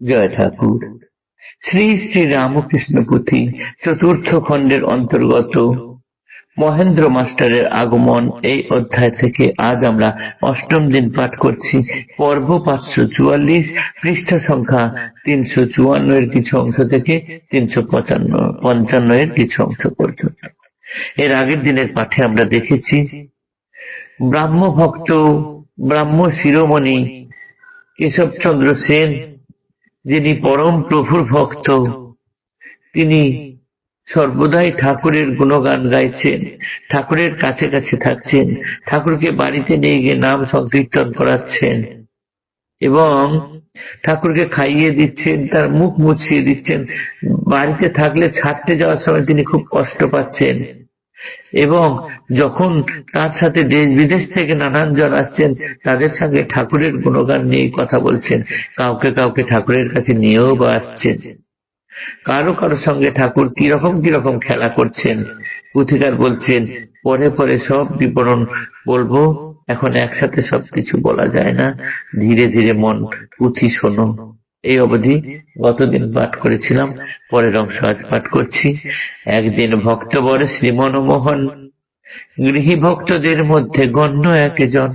জয় ঠাকুর। শ্রী শ্রী রামকৃষ্ণ পুঁথি চতুর্থ খণ্ডের অন্তর্গত মহেন্দ্র মাস্টারের আগমন এই অধ্যায় থেকে আজ আমরা অষ্টম দিন পাঠ করছি। পর্ব 544, পৃষ্ঠা সংখ্যা 354 এর কিছু অংশ থেকে 355 এর কিছু অংশ পর্যন্ত। এর আগের দিনের পাঠে আমরা দেখেছি ব্রাহ্ম ভক্ত, ব্রাহ্ম শিরোমণি কেশবচন্দ্র সেন, যিনি পরম প্রভুর ভক্ত, তিনি সর্বদাই ঠাকুরের গুণগান গাইছেন, ঠাকুরের কাছে কাছে থাকছেন, ঠাকুরকে বাড়িতে নিয়ে গিয়ে নাম সংকীর্তন করাচ্ছেন এবং ঠাকুরকে খাইয়ে দিচ্ছেন, তার মুখ মুছিয়ে দিচ্ছেন। বাড়িতে থাকলে ছাড়তে যাওয়ার সময় তিনি খুব কষ্ট পাচ্ছেন এবং যখন তার সাথে দেশ বিদেশ থেকে নানান জন আসছেন, তাদের সঙ্গে ঠাকুরের গুণগান নিয়ে কথা বলছেন, কাউকে কাউকে ঠাকুরের কাছে নিয়েও বা আসছেন। কারো কারো সঙ্গে ঠাকুর কিরকম কিরকম খেলা করছেন, পুথিকার বলছেন পরে পরে সব বিবরণ বলবো, এখন একসাথে সবকিছু বলা যায় না, ধীরে ধীরে মন পুঁথি শোনো। এই অবধি গতদিন পাঠ করেছিলাম, পরের অংশ আজ পাঠ করছি। একদিন ভক্তবর শ্রীমনমোহন গৃহী ভক্তদের মধ্যে গণ্য একজন,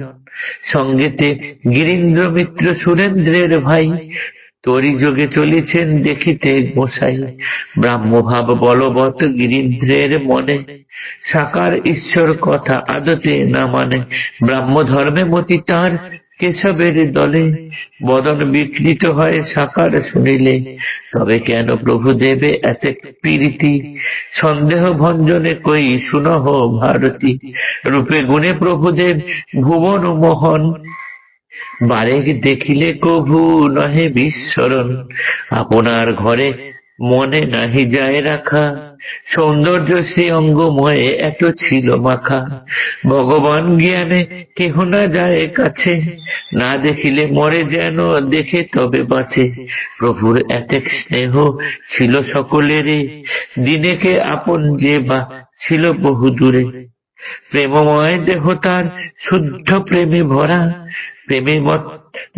সঙ্গেতে গিরীন্দ্র মিত্র সুরেন্দ্রের ভাই, তরি যোগে চলিছেন দেখিতে গোসাই। ব্রাহ্মভাব বলবৎ গিরীন্দ্রের মনে, সাকার ঈশ্বর কথা আদতে না মানে। ব্রাহ্ম ধর্মে মতি তার কেশবের দলে, বদন বিকৃত হয় সাকার শুনিলে। তবে কেন প্রভু দেবে এত প্রীতি, সন্দেহ ভঞ্জনে কই শুনহ ভারতী। রূপে গুণে প্রভুদেব ভুবন মোহন, বারেক দেখিলে কভু নহে বিস্মরণ। আপনার ঘরে মনে নাহি যায় রাখা, সৌন্দর্য সে অঙ্গময়ে এত ছিল মাখা। ভগবান জ্ঞানে কেহ না যায় কাছে, না দেখিলে মরে যেন দেখে তবে বাঁচে। প্রভুর এতেক স্নেহ ছিল সকলেরে, দিনেকে আপন যে বা ছিল বহু দূরে। প্রেমময় দেহ তার শুদ্ধ প্রেমে ভরা, প্রেমে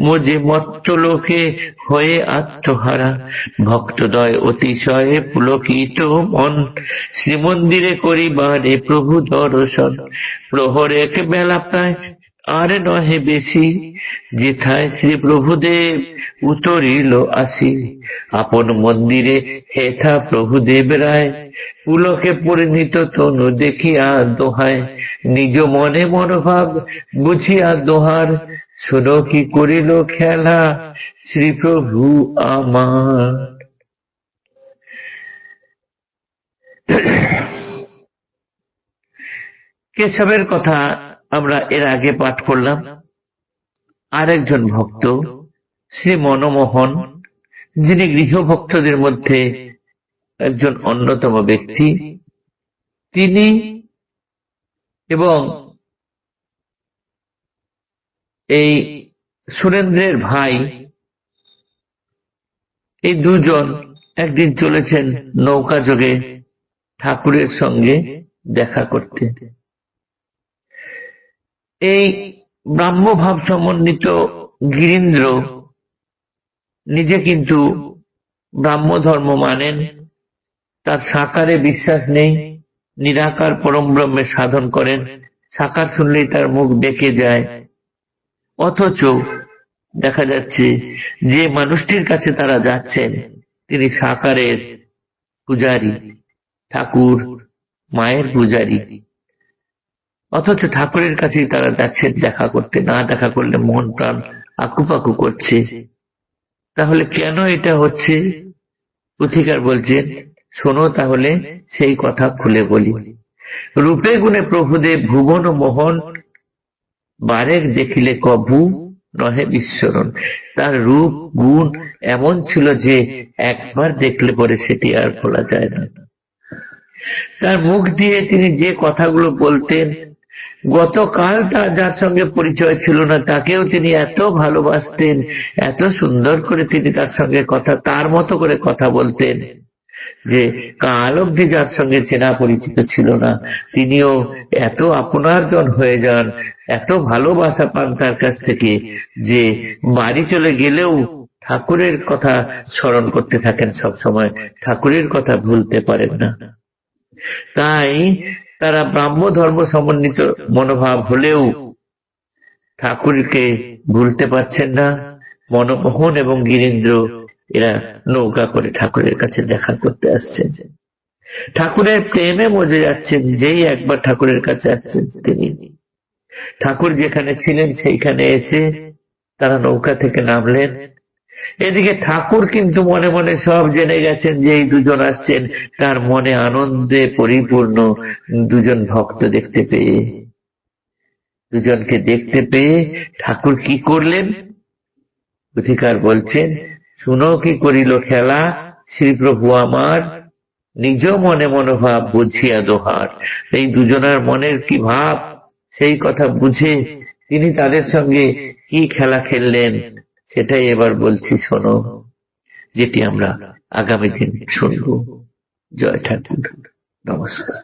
মজে মত্ত লোকে হয়ে আত্মহারা। ভক্তদয় অতিশয়ে পুলকিত মন, শ্রীমন্দিরে করিবারে প্রভু দর্শন। প্রহর এক বেলা প্রায় আর নহে বেশি, যেথায় শ্রী প্রভুদেব উতরিল আসি। আপন মন্দিরে হেথা প্রভুদেব রায়, পুলকে পরিণীত তনু দেখিয়া দোহায়। নিজ মনে মনোভাব বুঝিয়া দোহার, শুনো কি করিল খেলা শ্রী প্রভু আমার। কেশবের কথা আমরা এর আগে পাঠ করলাম। আরেকজন ভক্ত শ্রী মনমোহন, যিনি গৃহভক্তদের মধ্যে একজন অন্যতম ব্যক্তি, তিনি এবং এই সুরেন্দ্রের ভাই, এই দুজন একদিন চলেছেন নৌকা যোগে ঠাকুরের সঙ্গে দেখা করতে। এই ব্রাহ্মভাব সমন্বিত গিরীন্দ্র নিজে কিন্তু ব্রাহ্ম ধর্ম মানেন, তার সাকারে বিশ্বাস নেই, নিরাকার পরম ব্রহ্মের সাধন করেন, সাকার শুনলেই তার মুখ বেঁকে যায়। অথচ দেখা যাচ্ছে যে মানুষটির কাছে তারা যাচ্ছেন তিনি সাকারের পূজারী, ঠাকুর মায়ের পূজারী, অথচ ঠাকুরের কাছেই তারা যাচ্ছেন দেখা করতে। না দেখা করলে মন প্রাণ আকুপাকু করছে। তাহলে কেন এটা হচ্ছে? পুথিকার বলছেন শোনো, তাহলে সেই কথা খুলে বলি। রূপে গুণে প্রভুদেব ভুবন মোহন, বারেক দেখিলে কভু নহে বিস্মরণ। তার রূপ গুণ এমন ছিল যে একবার দেখলে পরে সেটি আর ভোলা যায় না। তার মুখ দিয়ে তিনি যে কথাগুলো বলতেন, গতকাল যার সঙ্গে পরিচয় ছিল না তাকেও তিনি এত ভালোবাসতেন, এত সুন্দর করে তিনি তার সঙ্গে তার মতো করে কথা বলতেন যে কাল অবধি যার সঙ্গে চেনা পরিচিত ছিল না তিনিও এত আপনার জন হয়ে যান, এত ভালোবাসা পান তার কাছ থেকে যে বাড়ি চলে গেলেও ঠাকুরের কথা স্মরণ করতে থাকেন সব সময়, ঠাকুরের কথা ভুলতে পারেন না। তাই তারা ব্রাহ্ম ধর্ম সমন্বিত মনোভাব হলেও ঠাকুরকে ভুলতে পারছেন না। মনমোহন এবং গিরীন্দ্র এরা নৌকা করে ঠাকুরের কাছে দেখা করতে আসছেন, ঠাকুরের প্রেমে মজে যাচ্ছেন। যেই একবার ঠাকুরের কাছে আসছেন, তিনি ঠাকুর যেখানে ছিলেন সেইখানে এসে তারা নৌকা থেকে নামলেন। এদিকে ঠাকুর কিন্তু মনে মনে সব জেনে গেছেন যে এই দুজন আসছেন, তার মনে আনন্দে পরিপূর্ণ। দুজন ভক্ত দেখতে পেয়ে, দুজনকে দেখতে পেয়ে ঠাকুর কি করলেন? পুথিকার বলছেন, শুনো কি করিল খেলা, শ্রীপ্রভু আমার নিজ মনে মনোভাব বুঝিয়া দোহার। এই দুজনার মনের কি ভাব, সেই কথা বুঝে তিনি তাদের সঙ্গে কি খেলা খেললেন, সেটাই এবার বলছি শোনো, যেটি আমরা আগামী দিন শুনবো। জয় ঠাকুর, নমস্কার।